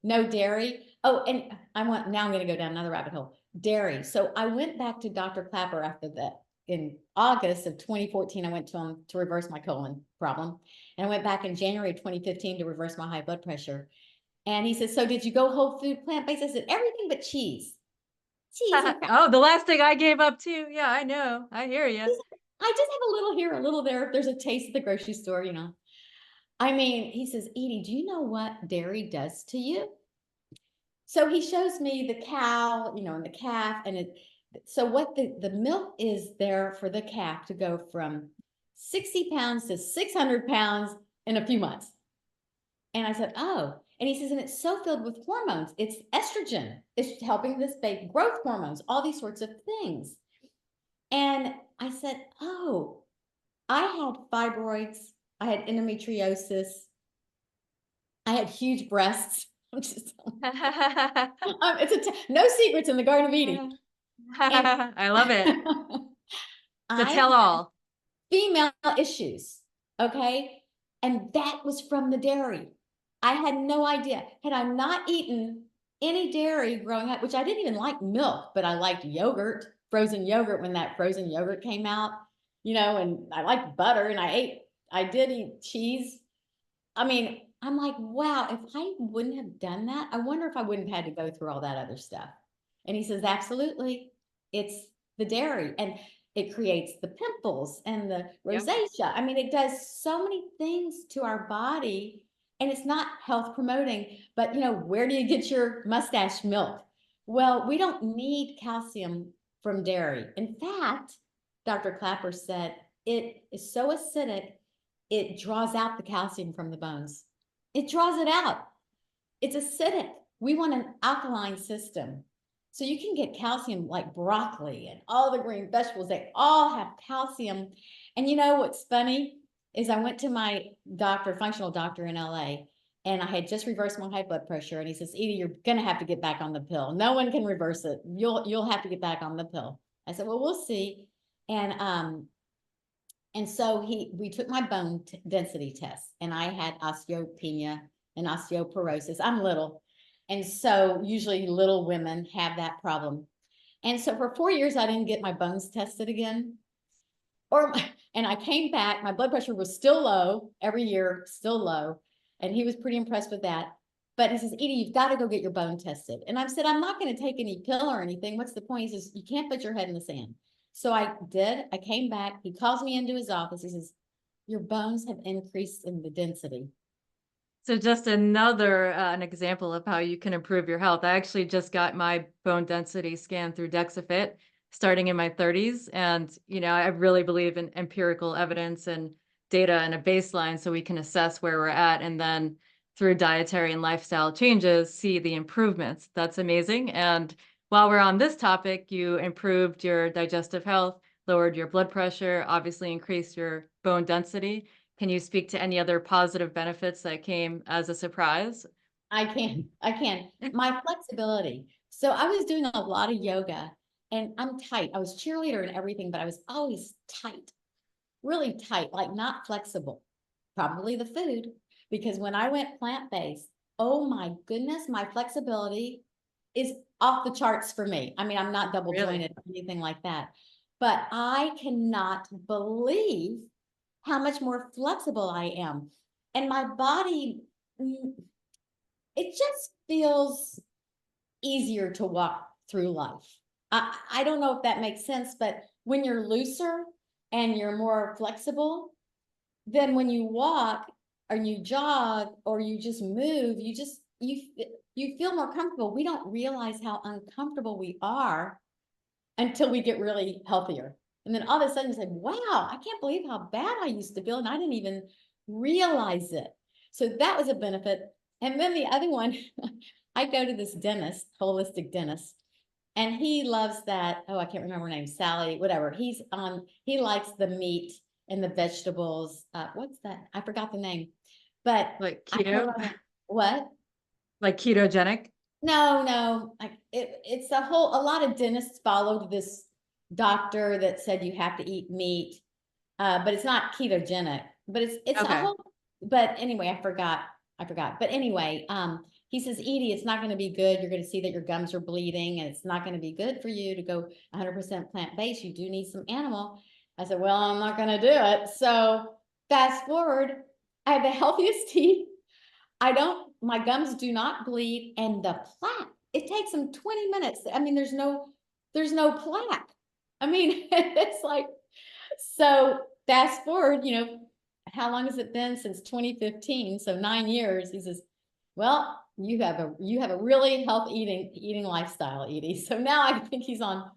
no dairy. Oh, and now I'm going to go down another rabbit hole. Dairy. So I went back to Dr. Clapper after that. In August of 2014, I went to him to reverse my colon problem. And I went back in January of 2015 to reverse my high blood pressure. And he said, so did you go whole food plant-based? I said, everything but cheese. Cheese and Oh, the last thing I gave up too. Yeah, I know. I hear you. I just have a little here, a little there. If there's a taste at the grocery store, you know. I mean, he says, Eydie, do you know what dairy does to you? So he shows me the cow, you know, and the calf, and so what the milk is there for the calf to go from 60 pounds to 600 pounds in a few months. And I said, oh, and he says, and it's so filled with hormones. It's estrogen. It's helping this baby, growth hormones, all these sorts of things. And I said, oh, I had fibroids. I had endometriosis. I had huge breasts. I'm just, no secrets in the Garden of Eydie. I love it. The I tell had all. female issues. Okay. And that was from the dairy. I had no idea. Had I not eaten any dairy growing up, which I didn't even like milk, but I liked yogurt, frozen yogurt when that frozen yogurt came out, you know, and I liked butter and I did eat cheese. I mean, I'm like, wow, if I wouldn't have done that, I wonder if I wouldn't have had to go through all that other stuff. And he says, absolutely. It's the dairy and it creates the pimples and the Yep. rosacea. I mean, it does so many things to our body and it's not health promoting, but you know, where do you get your mustache milk? Well, we don't need calcium from dairy. In fact, Dr. Clapper said it is so acidic, it draws out the calcium from the bones. It draws it out. It's acidic. We want an alkaline system. So you can get calcium like broccoli and all the green vegetables. They all have calcium. And you know what's funny is I went to my doctor, functional doctor in LA, and I had just reversed my high blood pressure. And he says, Eydie, you're going to have to get back on the pill. No one can reverse it. You'll have to get back on the pill. I said, well, we'll see. And so we took my bone density test and I had osteopenia and osteoporosis. I'm little. And so usually little women have that problem. And so for 4 years, I didn't get my bones tested again. And I came back, my blood pressure was still low every year, still low. And he was pretty impressed with that. But he says, Eydie, you've got to go get your bone tested. And I said, I'm not going to take any pill or anything. What's the point? He says, you can't put your head in the sand. So I did. I came back. He calls me into his office. He says, your bones have increased in the density. So just another an example of how you can improve your health. I actually just got my bone density scan through DexaFit starting in my 30s. And, you know, I really believe in empirical evidence and data and a baseline so we can assess where we're at. And then through dietary and lifestyle changes, see the improvements. That's amazing. And while we're on this topic, you improved your digestive health, lowered your blood pressure, obviously increased your bone density. Can you speak to any other positive benefits that came as a surprise? I can. My flexibility. So I was doing a lot of yoga and I'm tight. I was cheerleader and everything, but I was always tight, really tight, like not flexible. Probably the food, because when I went plant-based, oh my goodness, my flexibility is off the charts for me. I mean, I'm not double jointed or anything like that, but I cannot believe how much more flexible I am. And my body, it just feels easier to walk through life. I don't know if that makes sense, but when you're looser and you're more flexible, then when you walk or you jog or you just move, you feel more comfortable. We don't realize how uncomfortable we are until we get really healthier. And then all of a sudden you say, wow, I can't believe how bad I used to feel. And I didn't even realize it. So that was a benefit. And then the other one, I go to this dentist, holistic dentist, and he loves that. Oh, I can't remember her name, Sally, whatever. He likes the meat and the vegetables. What's that? I forgot the name, but Like keto? What? Like ketogenic? No, it's a lot of dentists followed this doctor that said you have to eat meat, but it's not ketogenic, but it's a Okay. whole, but anyway, I forgot. But anyway, He says, Eydie, it's not going to be good. You're going to see that your gums are bleeding, and it's not going to be good for you to go 100% plant-based. You do need some animal. I said, well, I'm not going to do it. So fast forward, I have the healthiest teeth. My gums do not bleed, and the plaque, it takes them 20 minutes. I mean, there's no plaque. I mean, it's like, so fast forward, how long has it been since 2015? So 9 years. He says, well, you have a really healthy eating lifestyle, Eydie. So now I think he's on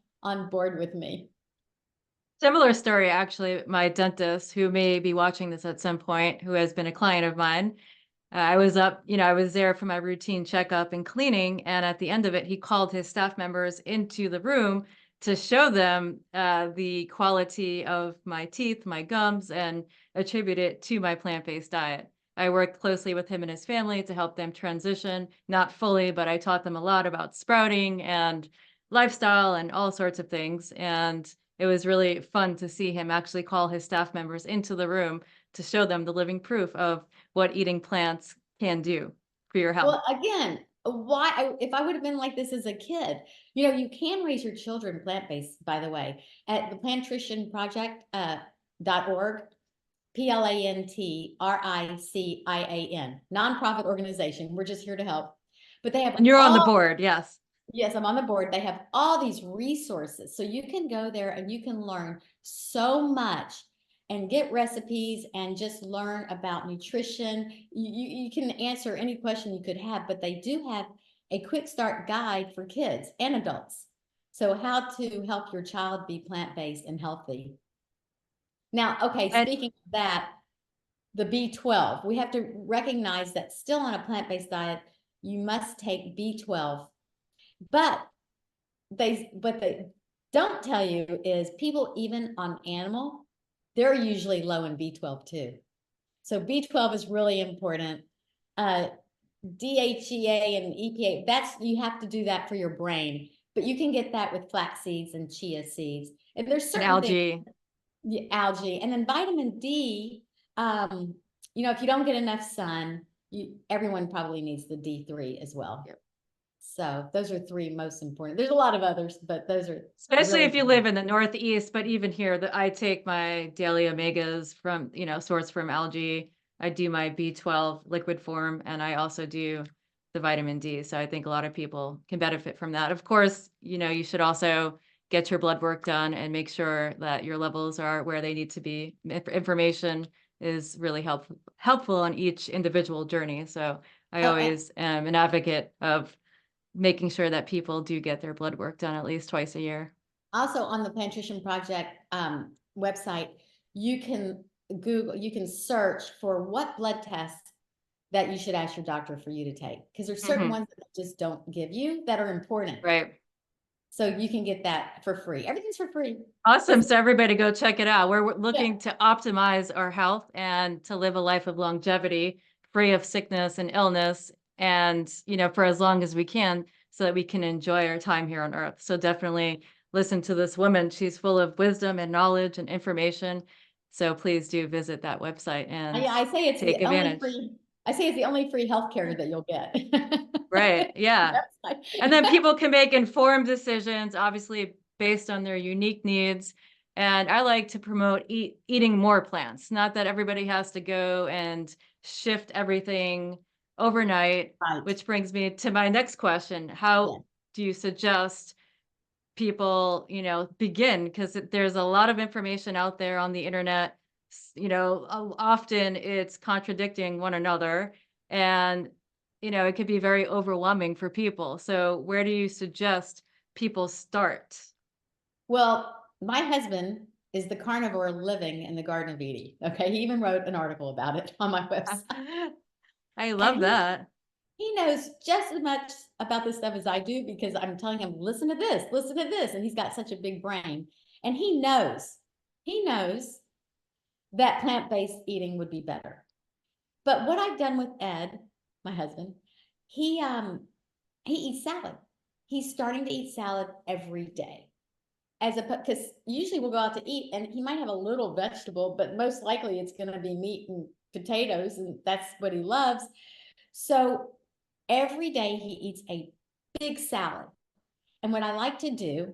board with me. Similar story, actually. My dentist, who may be watching this at some point, who has been a client of mine, I was up, I was there for my routine checkup and cleaning. And at the end of it, he called his staff members into the room to show them the quality of my teeth, my gums, and attribute it to my plant-based diet. I worked closely with him and his family to help them transition, not fully, but I taught them a lot about sprouting and lifestyle and all sorts of things. And it was really fun to see him actually call his staff members into the room to show them the living proof of what eating plants can do for your health. Well, again, if I would have been like this as a kid, you can raise your children plant-based, by the way, at the Plantrician project, .org, PLANTRICIAN, nonprofit organization. We're just here to help. But they have And you're on the board, yes. Yes, I'm on the board. They have all these resources. So you can go there and you can learn so much and get recipes and just learn about nutrition. You can answer any question you could have, but they do have a quick start guide for kids and adults. So how to help your child be plant-based and healthy. Now, okay, And speaking of that, the B12, we have to recognize that still on a plant-based diet, you must take B12. But what they don't tell you is people even on animal, they're usually low in B12 too. So B12 is really important. DHEA and EPA, you have to do that for your brain, but you can get that with flax seeds and chia seeds. And there's certain things, algae, and then vitamin D. If you don't get enough sun, everyone probably needs the D3 as well. Yep. So those are three most important. There's a lot of others, but those are especially really if you live in the Northeast, but even here, I take my daily omegas from, sourced from algae. I do my B12 liquid form, and I also do the vitamin D. So I think a lot of people can benefit from that. Of course, you should also get your blood work done and make sure that your levels are where they need to be. Information is really helpful on each individual journey. So I and always am an advocate of making sure that people do get their blood work done at least twice a year. also on the Plantrician Project website, you can search for what blood tests that you should ask your doctor for you to take, because there's certain ones that they just don't give you that are important. Right. So you can get that for free. Everything's for free. Awesome. So everybody go check it out. We're looking to optimize our health and to live a life of longevity, free of sickness and illness, and, for as long as we can, so that we can enjoy our time here on Earth. So definitely listen to this woman. She's full of wisdom and knowledge and information. So please do visit that website and I say it's take the only advantage. free. I say it's the only free healthcare that you'll get. Right. Yeah. And then people can make informed decisions, obviously based on their unique needs. And I like to promote eating more plants. Not that everybody has to go and shift everything overnight, Right. which brings me to my next question. How do you suggest people, begin? Because there's a lot of information out there on the internet. Often it's contradicting one another. And it could be very overwhelming for people. So where do you suggest people start? Well, my husband is the carnivore living in the Garden of Eydie. Okay. He even wrote an article about it on my website. I And love that. he knows just as much about this stuff as I do, because I'm telling him, listen to this. And he's got such a big brain. And he knows that plant-based eating would be better. But what I've done with Ed, my husband, he eats salad. He's starting to eat salad every day. Because usually we'll go out to eat and he might have a little vegetable, but most likely it's going to be meat and potatoes, and that's what he loves. So every day he eats a big salad. And what I like to do,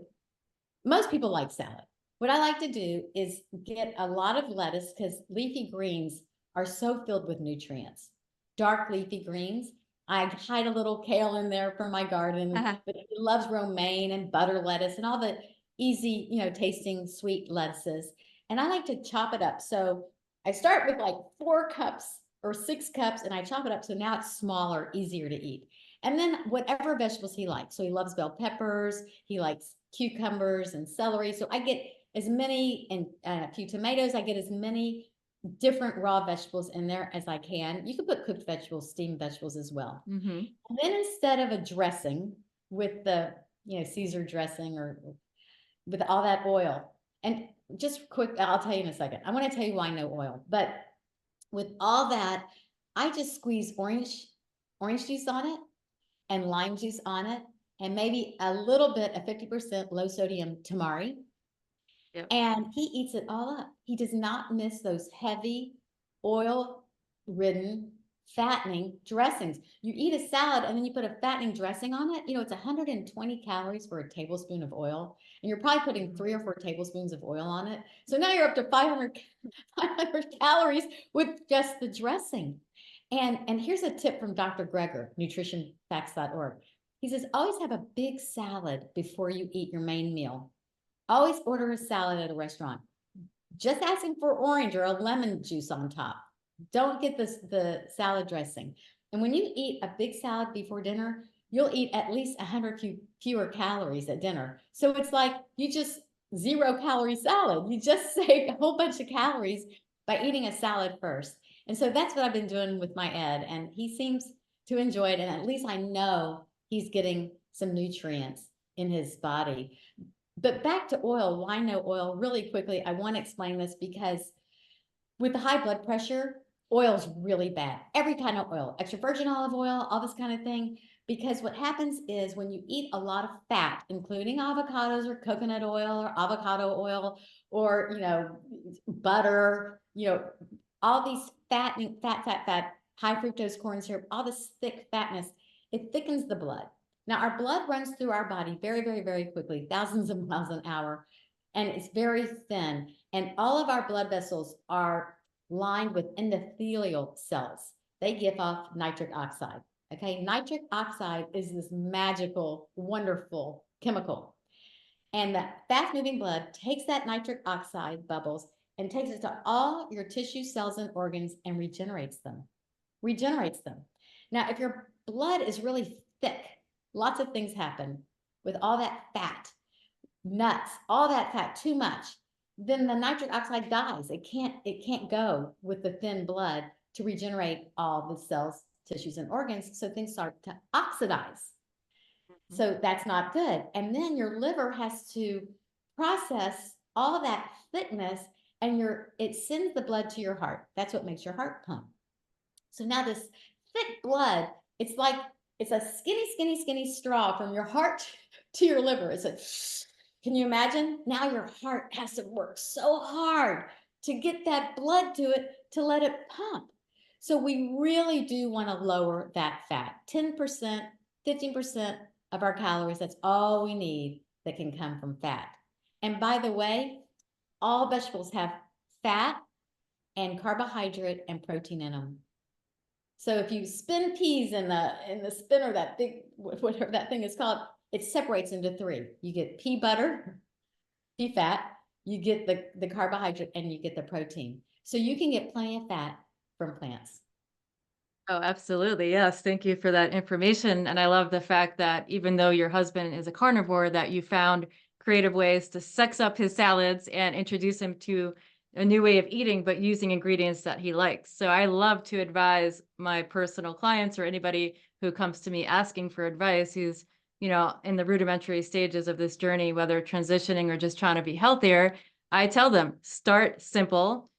most people like salad. What I like to do is get a lot of lettuce because leafy greens are so filled with nutrients. Dark leafy greens. I hide a little kale in there from my garden, but he loves romaine and butter lettuce and all the easy, tasting sweet lettuces. And I like to chop it up. So I start with like 4 cups or 6 cups and I chop it up. So now it's smaller, easier to eat. And then whatever vegetables he likes. So he loves bell peppers. He likes cucumbers and celery. So I get as many, and a few tomatoes. I get as many different raw vegetables in there as I can. You can put cooked vegetables, steamed vegetables as well. Mm-hmm. And then instead of a dressing with the, Caesar dressing or with all that oil, and just quick, I'll tell you in a second. I want to tell you why no oil, but with all that, I just squeeze orange juice on it and lime juice on it, and maybe a little bit of 50% low sodium tamari. Yep. And he eats it all up. He does not miss those heavy, oil ridden, fattening dressings. You eat a salad and then you put a fattening dressing on it. It's 120 calories for a tablespoon of oil. And you're probably putting 3 or 4 tablespoons of oil on it. So now you're up to 500 calories with just the dressing. And here's a tip from Dr. Greger, nutritionfacts.org. He says, always have a big salad before you eat your main meal. Always order a salad at a restaurant. Just asking for orange or a lemon juice on top. Don't get the salad dressing. And when you eat a big salad before dinner, you'll eat at least 100 fewer calories at dinner. So it's like you just 0-calorie salad. You just saved a whole bunch of calories by eating a salad first. And so that's what I've been doing with my Ed. And he seems to enjoy it. And at least I know he's getting some nutrients in his body. But back to oil, why no oil? Really quickly, I want to explain this because with the high blood pressure, oil is really bad. Every kind of oil, extra virgin olive oil, all this kind of thing. Because what happens is when you eat a lot of fat, including avocados or coconut oil or avocado oil or, butter, all these fattening, fat, high fructose corn syrup, all this thick fatness, it thickens the blood. Now, our blood runs through our body very, very, very quickly, thousands of miles an hour, and it's very thin. And all of our blood vessels are lined with endothelial cells. They give off nitric oxide. Okay, nitric oxide is this magical, wonderful chemical. And the fast-moving blood takes that nitric oxide bubbles and takes it to all your tissue, cells, and organs and regenerates them. Now, if your blood is really thick, lots of things happen with all that fat, nuts, all that fat, too much. Then the nitric oxide dies. It can't go with the thin blood to regenerate all the cells, tissues, and organs. So things start to oxidize. So that's not good. And then your liver has to process all that thickness and it sends the blood to your heart. That's what makes your heart pump. So now this thick blood, it's a skinny straw from your heart to your liver. Can you imagine? Now your heart has to work so hard to get that blood to it to let it pump. So we really do want to lower that fat. 10%, 15% of our calories, that's all we need that can come from fat. And by the way, all vegetables have fat and carbohydrate and protein in them. So if you spin peas in the spinner, that big, whatever that thing is called, it separates into 3. You get pea butter, pea fat, you get the carbohydrate, and you get the protein. So you can get plenty of fat from plants. Oh, absolutely. Yes. Thank you for that information. And I love the fact that even though your husband is a carnivore, that you found creative ways to sex up his salads and introduce him to a new way of eating, but using ingredients that he likes. So I love to advise my personal clients or anybody who comes to me asking for advice who's, in the rudimentary stages of this journey, whether transitioning or just trying to be healthier. I tell them, start simple.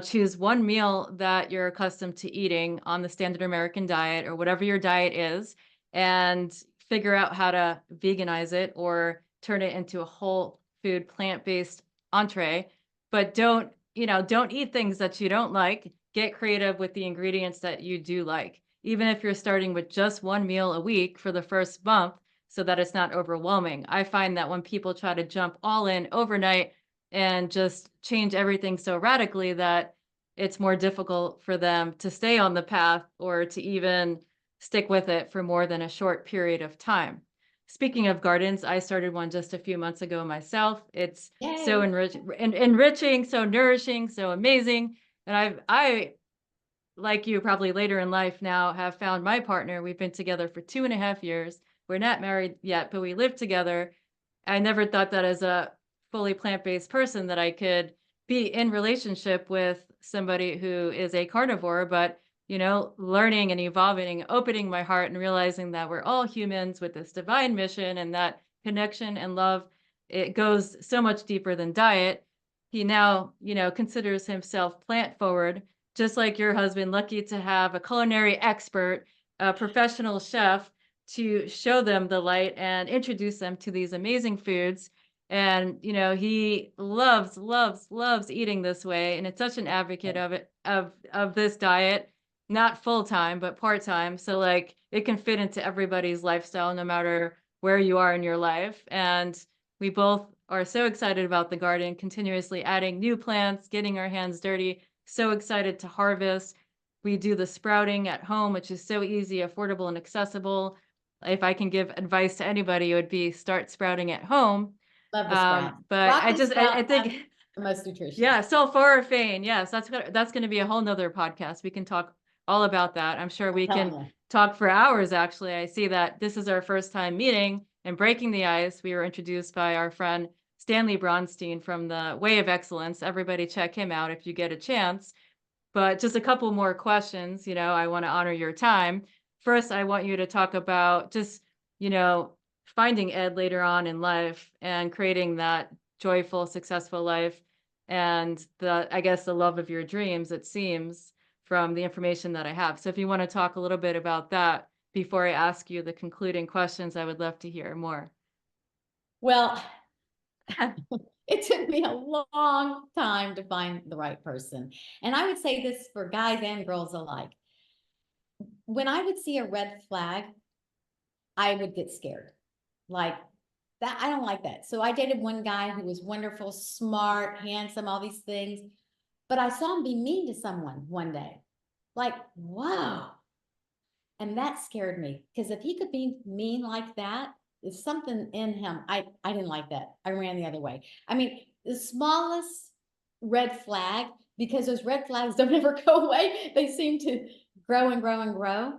Choose one meal that you're accustomed to eating on the standard American diet or whatever your diet is, and figure out how to veganize it or turn it into a whole food, plant-based entree. But don't eat things that you don't like. Get creative with the ingredients that you do like. even if you're starting with just one meal a week for the first month so that it's not overwhelming. I find that when people try to jump all in overnight and just change everything so radically that it's more difficult for them to stay on the path or to even stick with it for more than a short period of time. Speaking of gardens, I started one just a few months ago myself. It's so Yay. enriching, so nourishing, so amazing. And I, like you, probably later in life now, have found my partner. We've been together for 2.5 years. We're not married yet, but we live together. I never thought that as a fully plant-based person that I could be in relationship with somebody who is a carnivore, but learning and evolving and opening my heart and realizing that we're all humans with this divine mission and that connection and love, it goes so much deeper than diet. He now, considers himself plant forward, just like your husband, lucky to have a culinary expert, a professional chef to show them the light and introduce them to these amazing foods. And, he loves, loves, loves eating this way. And it's such an advocate of it, of this diet, not full time, but part time. So like it can fit into everybody's lifestyle, no matter where you are in your life. And we both are so excited about the garden, continuously adding new plants, getting our hands dirty, so excited to harvest. We do the sprouting at home, which is so easy, affordable, and accessible. If I can give advice to anybody, it would be start sprouting at home. Love the sprouts. But Broccoli I sprouts have think, the most nutritious. yeah, sulforaphane. Yes, that's gonna be a whole nother podcast. We can talk all about that. I'm sure we Telling can you. talk for hours, actually. I see that this is our first time meeting and breaking the ice. We were introduced by our friend Stanley Bronstein from the Way of Excellence. Everybody check him out if you get a chance. But just a couple more questions, I want to honor your time. First, I want you to talk about just, you know, finding Ed later on in life and creating that joyful, successful life and I guess, the love of your dreams, it seems, from the information that I have. So if you want to talk a little bit about that before I ask you the concluding questions, I would love to hear more. Well, it took me a long time to find the right person. And I would say this for guys and girls alike. When I would see a red flag, I would get scared. Like that, I don't like that. So I dated one guy who was wonderful, smart, handsome, all these things. But I saw him be mean to someone one day. Like, whoa. And that scared me because if he could be mean like that, there's something in him. I didn't like that. I ran the other way. I mean, the smallest red flag, because those red flags don't ever go away. They seem to grow and grow and grow.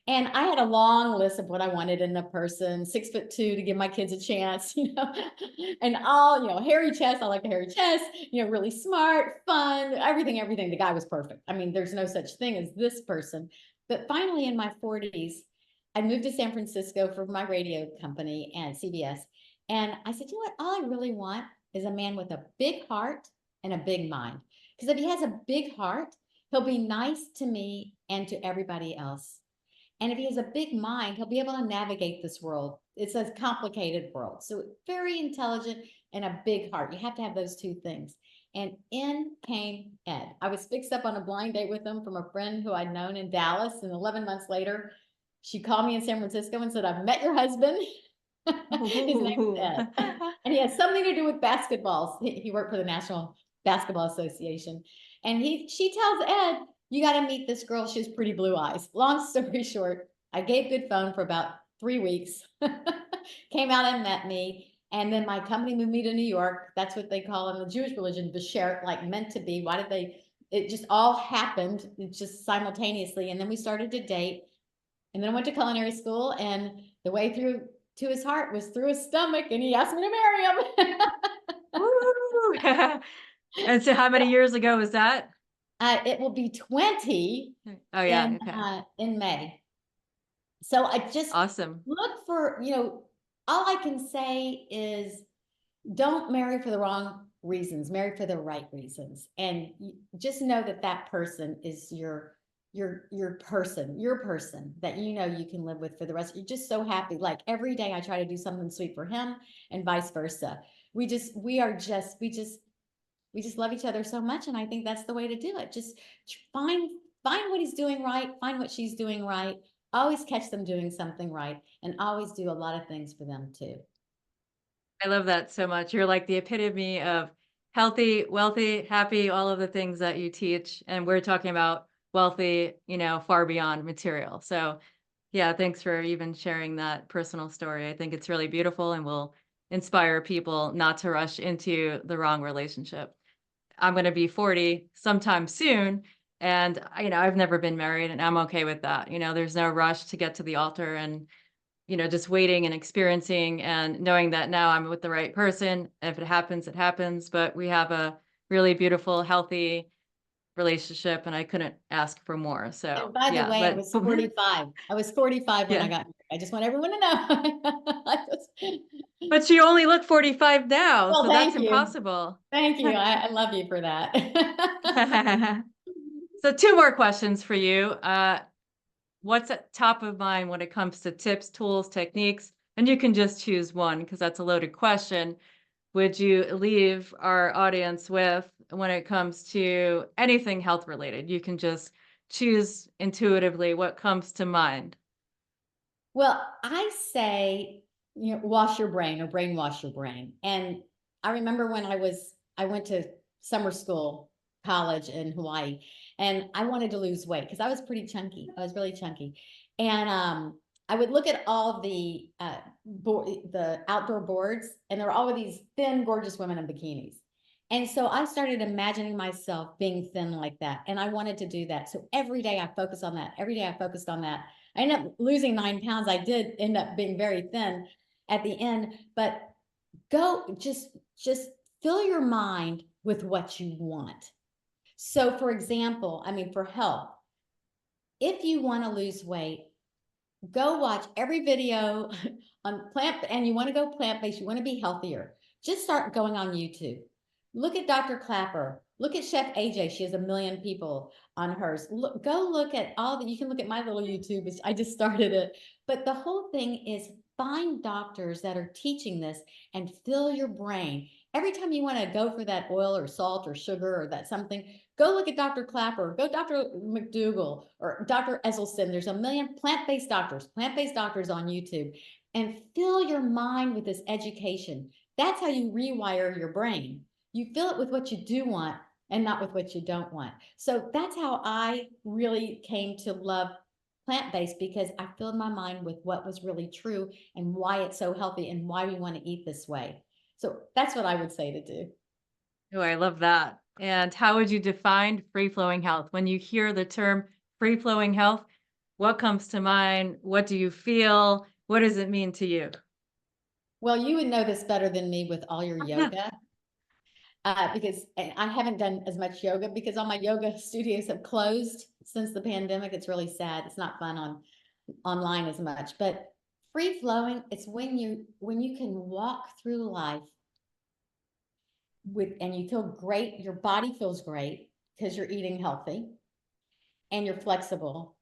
And I had a long list of what I wanted in a person, 6'2" to give my kids a chance, and all, hairy chest. I like a hairy chest, really smart, fun, everything. The guy was perfect. I mean, there's no such thing as this person. But finally, in my 40s, I moved to San Francisco for my radio company and CBS. And I said, you know what? All I really want is a man with a big heart and a big mind. Because if he has a big heart, he'll be nice to me and to everybody else. And if he has a big mind, he'll be able to navigate this world. It's a complicated world. So very intelligent and a big heart. You have to have those two things. And in came Ed. I was fixed up on a blind date with him from a friend who I'd known in Dallas. And 11 months later, she called me in San Francisco and said, I've met your husband. His name is Ed. And he has something to do with basketballs. He worked for the National Basketball Association. And she tells Ed, you got to meet this girl. She has pretty blue eyes. Long story short, I gave good phone for about 3 weeks, came out and met me. And then my company moved me to New York. That's what they call in the Jewish religion, b'sher, like meant to be. It just all happened just simultaneously. And then we started to date. And then I went to culinary school, and the way through to his heart was through his stomach. And he asked me to marry him. Woo! And so how many years ago was that? It will be 20 Oh, yeah, okay. in May. So I just Awesome. look for, all I can say is don't marry for the wrong reasons, marry for the right reasons. And just know that that person is your person that you can live with for the rest. You're just so happy. Like every day I try to do something sweet for him and vice versa. We just love each other so much. And I think that's the way to do it. Just find what he's doing right, find what she's doing right, always catch them doing something right, and always do a lot of things for them too. I love that so much. You're like the epitome of healthy, wealthy, happy, all of the things that you teach. And we're talking about wealthy, far beyond material. So, yeah, thanks for even sharing that personal story. I think it's really beautiful and will inspire people not to rush into the wrong relationship. I'm going to be 40 sometime soon. And, I've never been married and I'm okay with that. There's no rush to get to the altar and just waiting and experiencing and knowing that now I'm with the right person. If it happens, it happens. But we have a really beautiful, healthy relationship, and I couldn't ask for more. And So by the yeah, way, I but was 45. I was 45 when I yeah, got married. I just want everyone to know. but you only look 45 now, Well, so that's thank you. impossible. Thank you. I love you for that. So two more questions for you. What's at top of mind when it comes to tips, tools, techniques? And you can just choose one because that's a loaded question. Would you leave our audience with when it comes to anything health related? You can just choose intuitively what comes to mind. Well, I say, wash your brain or brainwash your brain. And I remember when I went to summer school, college in Hawaii, and I wanted to lose weight because I was pretty chunky. I was really chunky. And I would look at all the outdoor boards, and there were all of these thin, gorgeous women in bikinis. And so I started imagining myself being thin like that. And I wanted to do that. So every day I focused on that. Every day I focused on that. I ended up losing 9 pounds. I did end up being very thin at the end, but go just fill your mind with what you want. So for example, I mean, for health, if you want to lose weight, go watch every video on plant and you want to go plant-based, you want to be healthier. Just start going on YouTube. Look at Dr. Clapper. Look at Chef AJ. She has 1 million people on hers. Go look at all that. You can look at my little YouTube. I just started it. But the whole thing is find doctors that are teaching this and fill your brain. Every time you want to go for that oil or salt or sugar or that something, go look at Dr. Clapper, go Dr. McDougall or Dr. Esselstyn. There's 1 million plant-based doctors on YouTube, and fill your mind with this education. That's how you rewire your brain. You fill it with what you do want and not with what you don't want. So that's how I really came to love plant-based, because I filled my mind with what was really true and why it's so healthy and why we want to eat this way. So that's what I would say to do. Oh, I love that. And how would you define free flowing health? When you hear the term free flowing health, what comes to mind? What do you feel? What does it mean to you? Well, you would know this better than me with all your yoga, because I haven't done as much yoga because all my yoga studios have closed since the pandemic. It's really sad. It's not fun online as much. But free flowing, it's when you can walk through life and you feel great. Your body feels great because you're eating healthy and you're flexible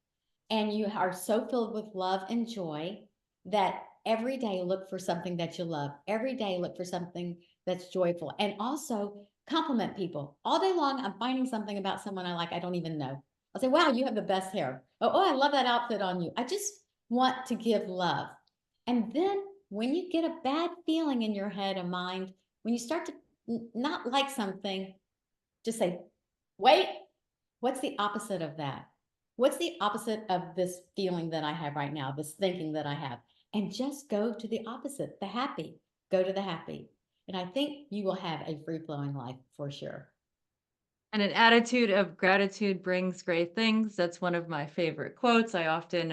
and you are so filled with love and joy that every day look for something that you love. Every day look for something that's joyful, and also compliment people all day long. I'm finding something about someone I like I don't even know. I'll say, wow, you have the best hair. Oh, I love that outfit on you. I just want to give love. And then when you get a bad feeling in your head and mind, when you start to not like something, just say, wait, what's the opposite of that? What's the opposite of this feeling that I have right now, this thinking that I have? And just go to the opposite, the happy. Go to the happy. And I think you will have a free flowing life for sure. And an attitude of gratitude brings great things. That's one of my favorite quotes. I often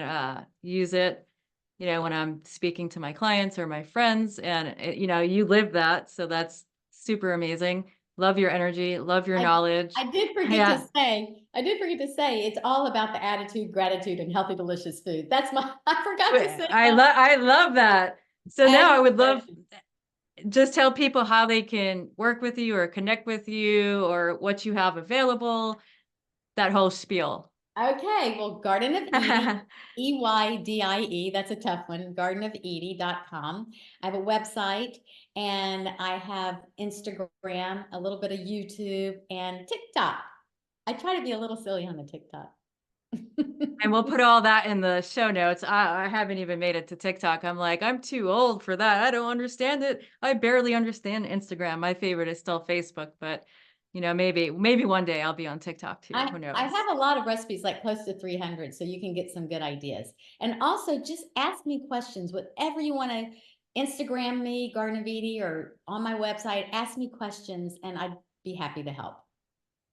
use it, when I'm speaking to my clients or my friends. And, you live that. So that's super amazing. Love your energy, love your I, knowledge. I did forget to Yeah. say, it's all about the attitude, gratitude, and healthy, delicious food. That's I forgot to say that. I love that. So now I would love Attitude. just tell people how they can work with you or connect with you or what you have available, that whole spiel. Okay, well, Garden of Eydie, EYDIE, that's a tough one, gardenofeydie.com. I have a website and I have Instagram, a little bit of YouTube and TikTok. I try to be a little silly on the TikTok. And we'll put all that in the show notes. I haven't even made it to TikTok. I'm like, I'm too old for that. I don't understand it. I barely understand Instagram. My favorite is still Facebook, but maybe one day I'll be on TikTok too. Who I knows? have a lot of recipes, like close to 300, so you can get some good ideas. And also just ask me questions, whatever you want to Instagram me, Garden of Eydie, or on my website, ask me questions and I'd be happy to help.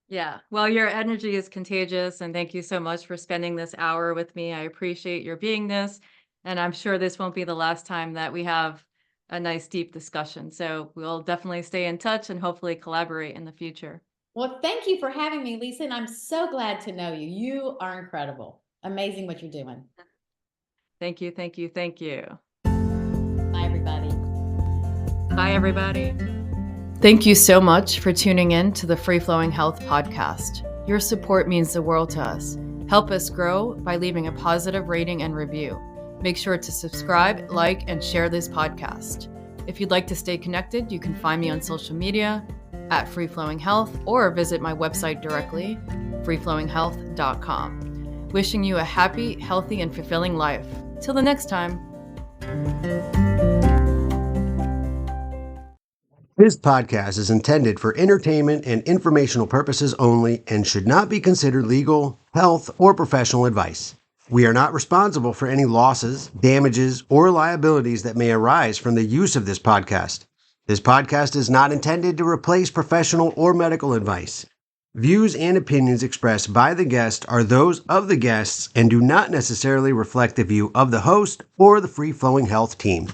Yeah. Well, your energy is contagious, and thank you so much for spending this hour with me. I appreciate your beingness, and I'm sure this won't be the last time that we have a nice deep discussion. So we'll definitely stay in touch and hopefully collaborate in the future. Well, thank you for having me, Lisa, and I'm so glad to know you. You are incredible. Amazing what you're doing. Thank you, thank you, thank you. Bye, everybody. Bye, everybody. Thank you so much for tuning in to the Free Flowing Health podcast. Your support means the world to us. Help us grow by leaving a positive rating and review. Make sure to subscribe, like, and share this podcast. If you'd like to stay connected, you can find me on social media at Free Flowing Health or visit my website directly, freeflowinghealth.com. Wishing you a happy, healthy, and fulfilling life. Till the next time. This podcast is intended for entertainment and informational purposes only and should not be considered legal, health, or professional advice. We are not responsible for any losses, damages, or liabilities that may arise from the use of this podcast. This podcast is not intended to replace professional or medical advice. Views and opinions expressed by the guest are those of the guests and do not necessarily reflect the view of the host or the Free Flowing Health team.